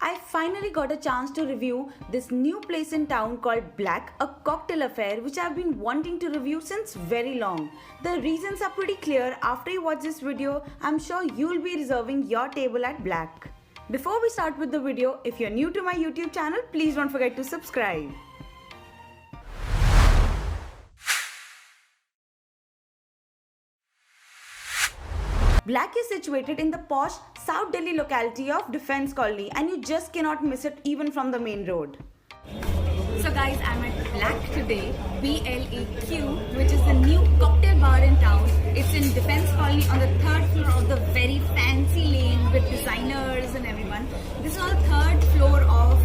I finally got a chance to review this new place in town called Black, a cocktail affair which I've been wanting to review since very long. The reasons are pretty clear. After you watch this video, I'm sure you'll be reserving your table at Black. Before we start with the video, if you're new to my YouTube channel, please don't forget to subscribe. Black is situated in the posh South Delhi locality of Defence Colony and you just cannot miss it even from the main road. So guys, I'm at Black today, BLAQ, which is the new cocktail bar in town. It's in Defence Colony on the third floor of the very fancy lane with designers and everyone. This is on the third floor of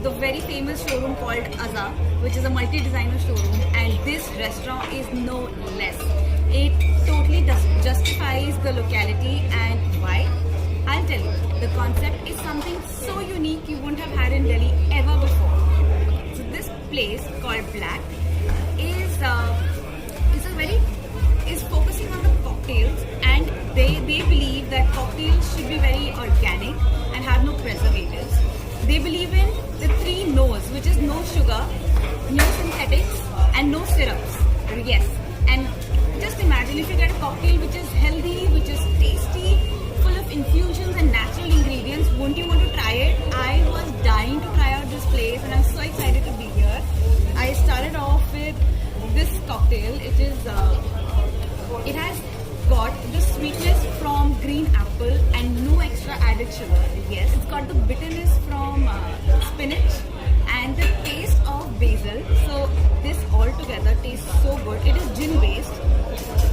the very famous showroom called Azza, which is a multi-designer showroom, and this restaurant is no less. It totally justifies the locality, and why? I'll tell you. The concept is something so unique you won't have had in Delhi ever before. So this place called Black is focusing on the cocktails, and they believe that cocktails should be very organic and have no preservatives. They believe in the 3 no's, which is no sugar, no synthetics, and no syrups. Yes, and just imagine if you get a cocktail which is healthy, which is tasty, full of infusions and natural ingredients, won't you want to try it? I was dying to try out this place and I'm so excited to be here. I started off with this cocktail. It has got the sweetness from green apple and no extra added sugar. Yes, it's got the bitterness from spinach and the taste of basil. So this all together tastes so good. It is gin based.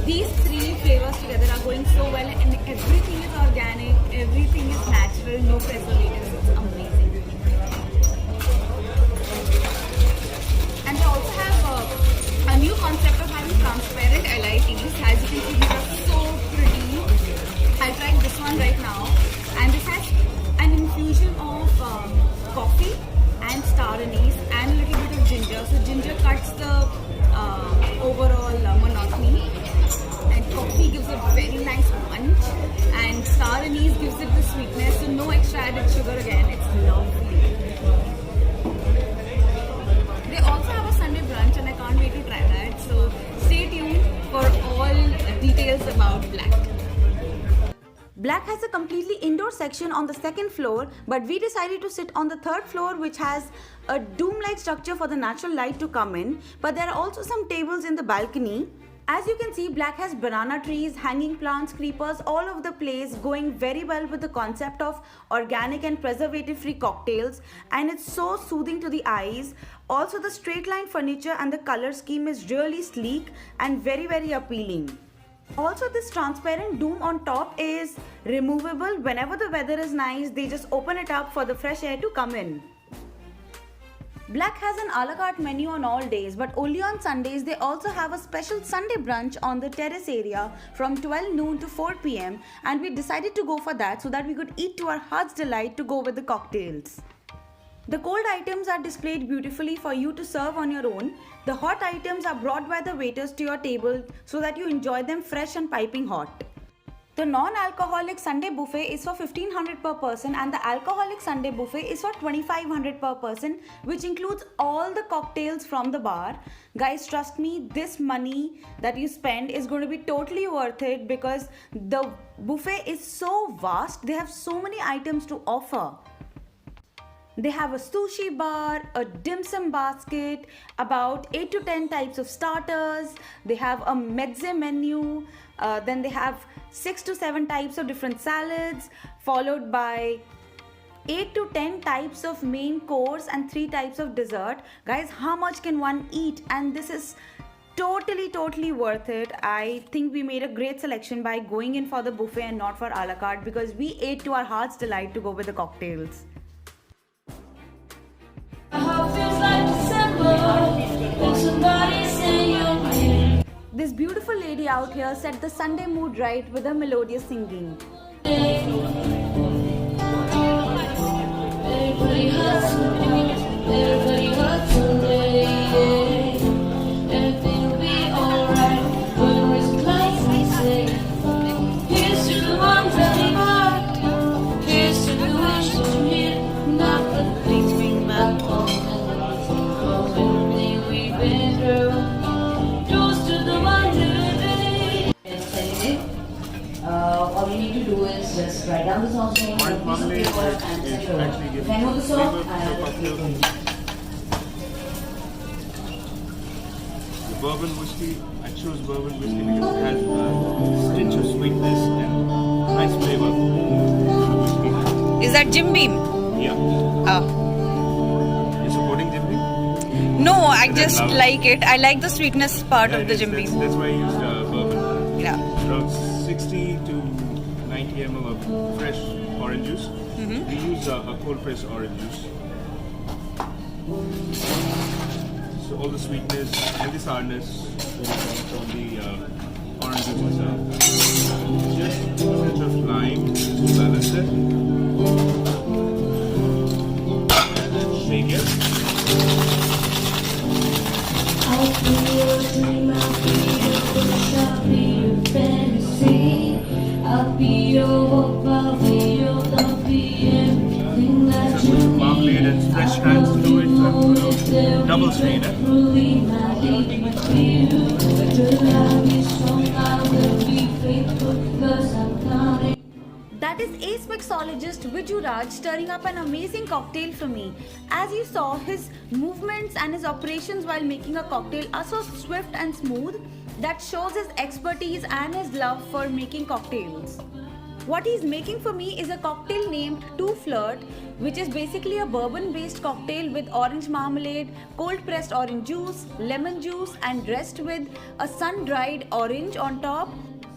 These 3 flavors together are going so well, and everything is organic, everything is natural, no preservatives. It's amazing. And they also have a new concept of having transparent LITs. As you can see, these are so pretty. I'll try this one right now, and this has an infusion of coffee and star anise and a little bit of ginger. So ginger cuts the overall monotony, and coffee gives a very nice punch, and star anise gives it the sweetness, so no extra added sugar again. It's lovely. They also have a Sunday brunch and I can't wait to try that, so stay tuned for all details about Black. Black has a completely indoor section on the 2nd floor, but we decided to sit on the 3rd floor, which has a dome-like structure for the natural light to come in, but there are also some tables in the balcony. As you can see, Black has banana trees, hanging plants, creepers all over the place, going very well with the concept of organic and preservative-free cocktails, and it's so soothing to the eyes. Also, the straight-line furniture and the color scheme is really sleek and very, very appealing. Also, this transparent dome on top is removable. Whenever the weather is nice, they just open it up for the fresh air to come in. Black has an a la carte menu on all days, but only on Sundays. They also have a special Sunday brunch on the terrace area from 12 noon to 4 p.m. and we decided to go for that so that we could eat to our heart's delight to go with the cocktails. The cold items are displayed beautifully for you to serve on your own. The hot items are brought by the waiters to your table so that you enjoy them fresh and piping hot. The non-alcoholic Sunday buffet is for 1500 per person and the alcoholic Sunday buffet is for 2500 per person, which includes all the cocktails from the bar. Guys, trust me, this money that you spend is going to be totally worth it because the buffet is so vast. They have so many items to offer. They have a sushi bar, a dim sum basket, about 8 to 10 types of starters. They have a mezze menu. Then they have 6 to 7 types of different salads, followed by 8 to 10 types of main course and 3 types of dessert. Guys, how much can one eat? And this is totally worth it. I think we made a great selection by going in for the buffet and not for a la carte because we ate to our heart's delight to go with the cocktails. This beautiful lady out here set the Sunday mood right with her melodious singing. Everybody hurts today. Everything will be alright. When it's close, we say, here's to the ones that we heart. Here's to the wish to hear. is actually giving flavor to the cocktail. The bourbon whiskey, I chose bourbon whiskey because it has a tinge of sweetness and nice flavor to the whiskey. Is that Jim Beam? Yeah. You're supporting Jim Beam? No, I just like it. I like the sweetness part of the Jim Beam. That's why I used bourbon. Yeah. Around 60 to 90 ml of fresh orange juice. We use a cold pressed orange juice. So all the sweetness and the sourness will come from the orange juice itself. Just a bit of lime to balance it. Shake it. I'll be your dream, I'll be your wish, I'll be your fantasy. I'll be your hope, I'll be your love, be everything that So you put marmalade and fresh hands to it. And double strain it. truly my deep with you. Will I be strong, I will be faithful, cause I'm counting. That is ace mixologist Viju Raj stirring up an amazing cocktail for me. As you saw, his movements and his operations while making a cocktail are so swift and smooth that shows his expertise and his love for making cocktails. What he's making for me is a cocktail named Two Flirt, which is basically a bourbon based cocktail with orange marmalade, cold pressed orange juice, lemon juice, and dressed with a sun dried orange on top.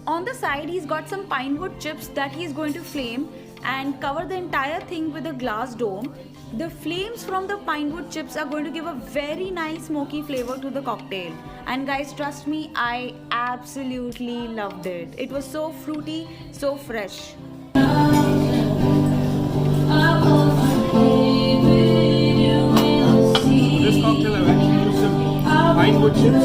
On the side, he's got some pine wood chips that he's going to flame and cover the entire thing with a glass dome. The flames from the pine wood chips are going to give a very nice smoky flavor to the cocktail. And guys, trust me, I absolutely loved it. It was so fruity, so fresh. For this cocktail, I've actually used some pine wood chips.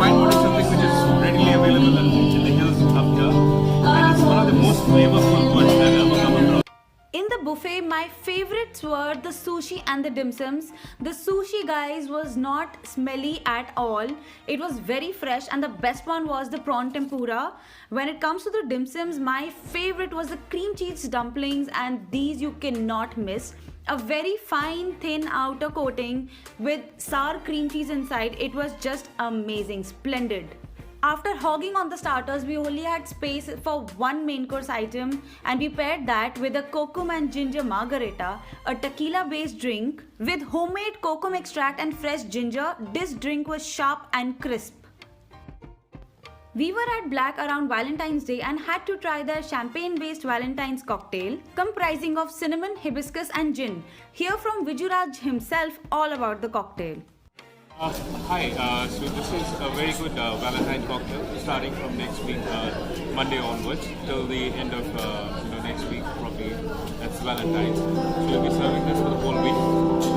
Pine wood is something which is readily available in the hills up here, and it's one of the most flavorful woods I've ever come across. In the buffet, my favorites were the sushi and the dim sums. The sushi, guys, was not smelly at all. It was very fresh, and the best one was the prawn tempura. When it comes to the dim sums, my favorite was the cream cheese dumplings, and these you cannot miss. A very fine thin outer coating with sour cream cheese inside. It was just amazing, splendid. After hogging on the starters, we only had space for one main course item, and we paired that with a kokum and ginger margarita, a tequila based drink with homemade kokum extract and fresh ginger. This drink was sharp and crisp. We were at Black around Valentine's Day and had to try their champagne-based Valentine's cocktail comprising of cinnamon, hibiscus and gin. Hear from Viju Raj himself all about the cocktail. Hi, so this is a very good Valentine cocktail starting from next week, Monday onwards, till the end of next week probably. That's Valentine's. So we'll be serving this for the whole week.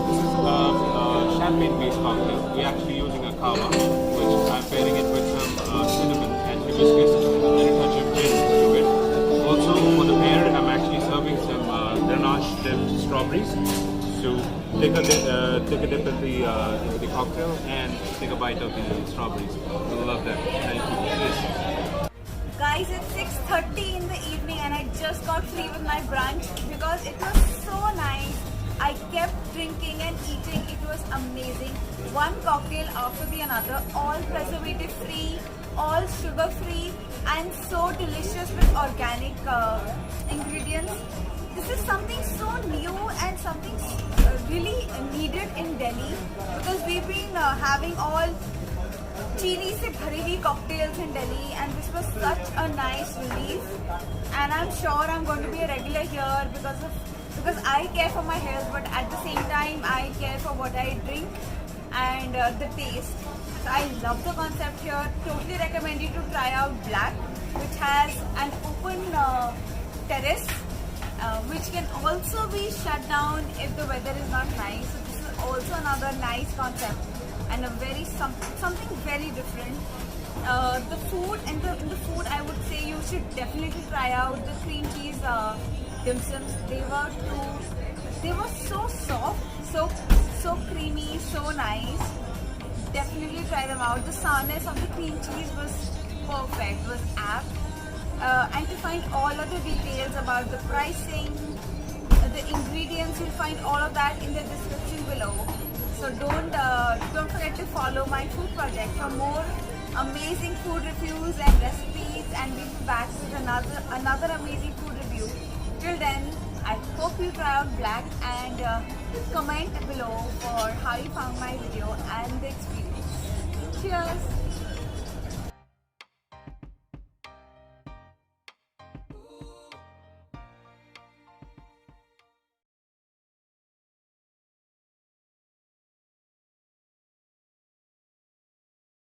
This is a champagne-based cocktail. We're actually using a kava, which I'm pairing it with some cinnamon and hibiscus and a touch of gin to it. Also for the pair, I'm actually serving some Grenache dipped strawberries. So take a dip in the cocktail and take a bite of the strawberries. You'll love that. Thank you. Yes. Guys, it's 6:30 in the evening and I just got free with my brunch because it was so nice. I kept drinking and eating. It was amazing. One cocktail after the another, all preservative free, all sugar free, and so delicious with organic ingredients. This is something so new and something really needed in Delhi because we've been having all chili se bhari hui cocktails in Delhi, and this was such a nice relief. And I'm sure I'm going to be a regular here because I care for my health, but at the same time I care for what I drink and the taste. So I love the concept here. Totally recommend you to try out Black, which has an open terrace. Which can also be shut down if the weather is not nice. So this is also another nice concept and a very something very different. The food in the food, I would say you should definitely try out the cream cheese dim sums. They were so soft, so creamy, so nice. Definitely try them out. The sourness of the cream cheese was perfect, was apt. And to find all other details about the pricing, the ingredients, you'll find all of that in the description below. So don't forget to follow my food project for more amazing food reviews and recipes, and we'll be back with another amazing food review. Till then, I hope you try out Black, and comment below for how you found my video and the experience. Cheers!